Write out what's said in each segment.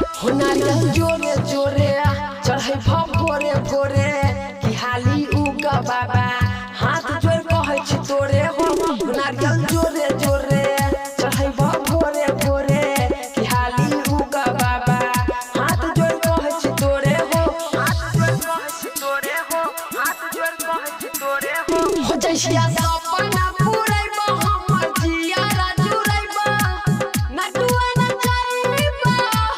जोरे जोरे चढ़े भोरे भोरे कि हाली उगा बाबा हाथ जोड़ कहै छी तोरे हो नारियल जोरे जोरे चढ़े भोरे भोरे कि हाली उगा बाबा हाथ जोड़ कहै छी तोरे हो हाथ जोड़ कहै छी तोरे हो हाथ जोड़ कहै छी तोरे हो जैसिया सपना पूरैबा हमर जियारा जुरैबा नटुआ नचैबा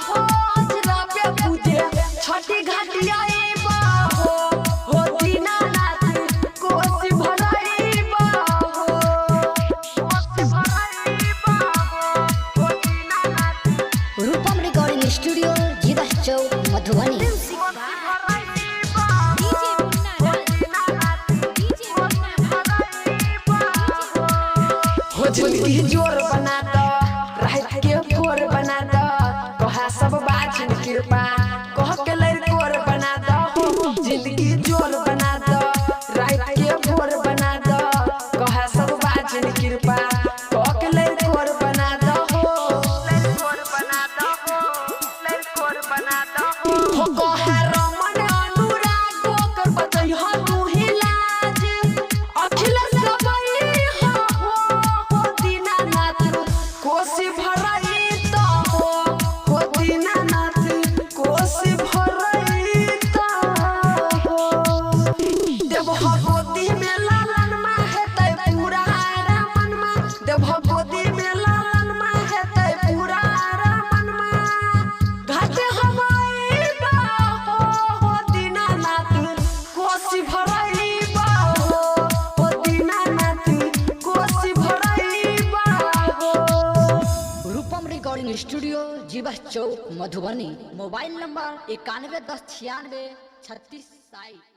हो अजरा पे पूजे छठी घाटिया आइबा हो दीनानाथ कोसी भराइबा हो कोसी भराइबा हो दीनानाथ। रूपम रिकॉर्डिंग स्टूडियो जीदा चौक मधुबनी। जिंदगी जोर बना दो रात के भोर बना दो कहा सब बाजिन कृपा कह के लड़कोर बना दो जिंदगी जोर बना दो रात के भोर बना दो कहा सब बाजिन कृपा कह के लड़कोर बना दो लड़कोर बना दो लड़कोर बना दो कहा रमन अनुराग कर बतै हो तू ही लाज अखिलेश गबई हो दीनानाथ कोसी भराई तो हो दीनानाथ कोसी भराई तो देव भगवती में लालन मा हेतै पूरा रामन मा देव भगवती में लालन मा हेतै पूरा रामन मा घाटे हमाइबा हो दीनानाथ कोसी भराइबा हो दीनानाथ कोसी भराइबा हो। रूपम रिकॉर्डिंग स्टूडियो जीवा चौक मधुबनी। Mobile number 91 10 96 36 60।